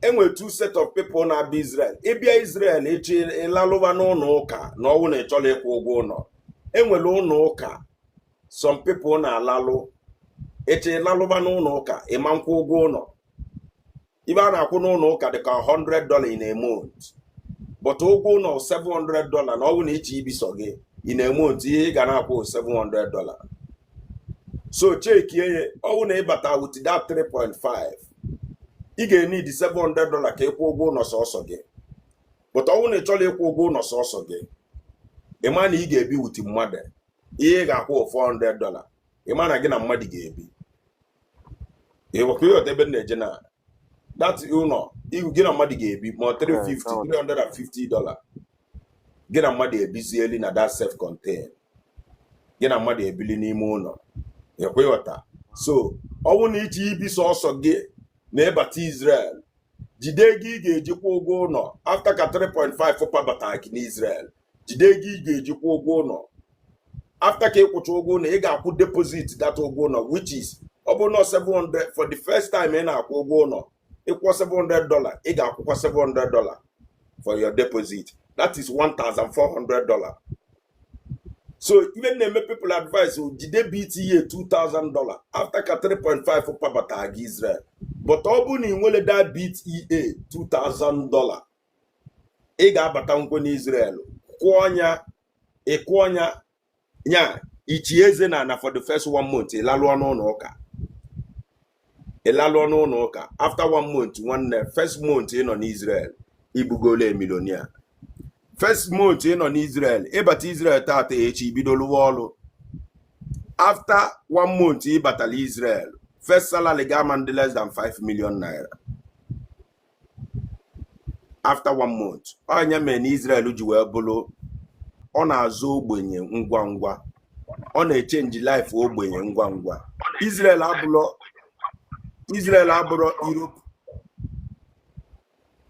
enwere two set of people na-abịa Israel. Ịbịa Israel echi ịlalụba n'ụlọ ụka na ọnwụ na ịchọrọ ịkwụ ụgwọ ụlọ. Enwere ụlọ ụka some people na-alalụ echi ịlalụba n'ụlọ ụka ịma nkwụ ụgwọ ụlọ. Ibe a na-akwụ n'ụlọ ụka dị ka $100 in a month. But ụgwọ ụlọ $700 na ọnwụ na iche ibiso gị in a month ihe ị ga na-akwụ $700. So chekie ọnwụ na ịbata with that 3.5 ị ga-enid $700 ka ịkwụ ụgwọ ụlọ sọsọ gị. But ọnwụ na ị chọrọ ịkwụ ụgwọ ụlọ sọsọ gị ịma na ị ga-ebi with mmadụ ihe ị ga-akwụ $400 ịma na gị na mmadụ ga-ebi. Ịwekwa ebe na-eje na that ụlọ gị na mmadụ ga-ebi ma $350 gị na mmadụ ebizieli na that self contained gị na mmadụ ebili n'ime ụlọ. Ịkwụghọta. So ọnwụ na iche ibi sọsọ gị na ịbata Israel jide gị ị ga-ejikwa ụgwọ ụlọ after ka 3.5 pabata gị n'Israel jide gị ị ga-ejikwa ụgwọ ụlọ after ka ịkwụcha ụgwọ ụlọ ị ga-akwụ deposit that ụgwọ ụlọ which is ọ bụ na $700 for the first time ị na-akwụ ụgwọ ụlọ ịkwụ $700 ị ga-akwụkwa $700 for your deposit. That is $1,400. So even na-eme people advice jide BTA $2,000 after ka 3.5 pabata gị Israel. But ọ bụ na ị nwere that BTA $2,000 ị ga-abata nkwe n'Israel kwụọ ọnya nya ichi eze na for the first 1 month ịlalụ n'ụlọ ụka. After 1 month first month ị nọ n'Israel ibugole millionaire. First month ị nọ n'Israel ịbata Israel tata echi ibido lụwa ọlụ. After 1 month ị batala Israel first salary ga-ama ndị less than 5 million naira. After 1 month onye mee na Israel ji wee bụrụ ọ na-azụ ogbenye ngwa ngwa, ọ na-echenji life ogbenye ngwa ngwa. Israel abụrụ Europe.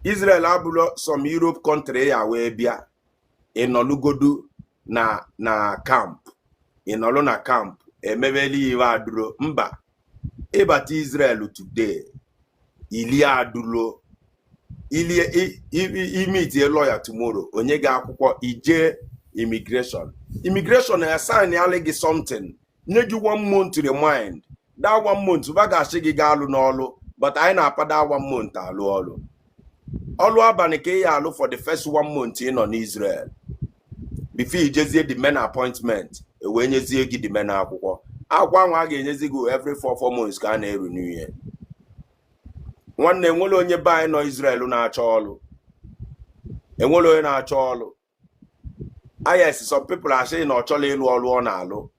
Israel abụrụ some Europe country ya wee bịa ịnọlụgodu na camp ịnọlụ na camp emebeli iwe adụro. Mba, ịbata Israel today ili adụlo imitie lawyer tomorrow onye ga-akwụkwọ ije immigration assign ya gị something nye gị 1 month to remind that 1 month ba ga-asị gị ga alụ n'ọlụ but anyị na-apada 1 month alụ ọlụ abalị ka ị ya alụ for the first 1 month ị nọ n'Israel before ijezie the men appointment wee nyezie gị the men akwụkwọ ahụ a ga-enyezi gị every 4 months ka a na-renew ihe. Nwanne enwere onye be anyị nọ Israel na-achọ ọlụ. Enwere onye na-achọ ọlụ. Yes, some people are saying na ọ chọrọ ịlụ ọlụ ọ na-alụ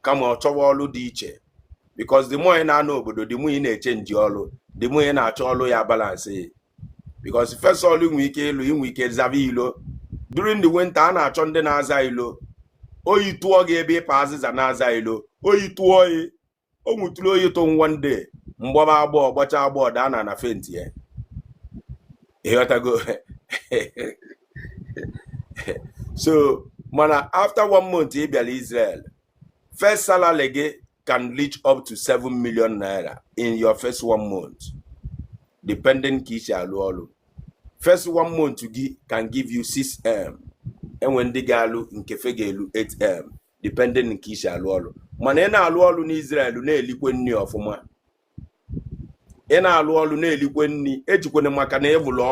kama ọ chọwa ọlụ dị iche because the more ị na-anọ obodo the more ị na-echenji ọlụ the more ị na-achọ ọlụ ya balance. Because first ọlụ inwe ike ịlụ inwe ike zava ilo during the winter a na-achọ ndị na-aza ilo. Oyi tụọ gị ebe ịpa azịza na-aza ilo oyi tụọ oyi o nwutụrụ oyi tụ one day mgbaba agbọ gbacha agbọ daa na fenti ya. Ịghọtago. So mana after 1 month ị bịara Israel first salary gị can reach up to 7 million naira in your first 1 month depending ka isi alụ ọlụ. First 1 month gị can give you 6M enwe ndị ga-alụ nke fe ga-elu 8M depending ka isi alụ ọlụ. Mana ị na-alụ ọlụ n'Israel na-elikwe nri ọfụma. Ị na-alụ ọlụ na-elikwe nri ejikwana maka na ịvụlụ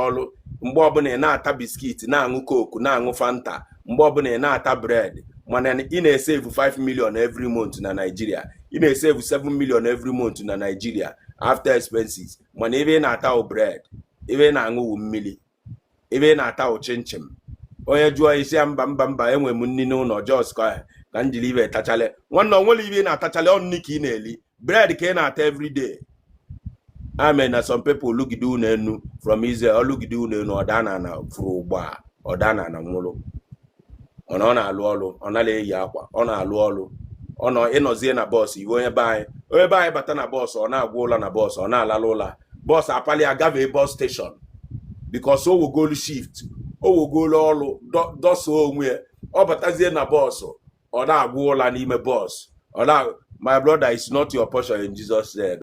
ọlụ mgbe ọbụla ị na-ata biskit na-aṅụ coke na-aṅụ fanta mgbe ọbụla ị na-ata bread mana ị na-esave 5 million every month na Nigeria ị na-esave 7 million every month na Nigeria after expenses mana ebe ị na-ata bread ebe ị na-aṅụ mmiri ebe ị na-ata chinchin onye jụọ isi mba enwe m nri n'ụlọ jos ka njiri ibe tachale nwanne onwere ibe ị na-atachale ọnụ ka ị na-eli bread ka ị na-ata every day. Amen. Na some people look do enu from Israel look do enu ọdana na furu ugba ọdana na nwụrụ ọ na-alụ ọlụ ọ na-eyi akwa ọ na-alụ ọlụ ọ nọ ịnọzie na bọs iwe onye be anyị bata na bọs ọ na-agwa ụlọ na bọs ọ na-alalụ ụlọ bọs apali agave bọs station because o wogolu shift o wogolu ọlụ dọsa onwe ọ batazie na bọs ọ na-agwa ụlọ n'ime bọs ọ na my brother is not your portion in Jesus' name.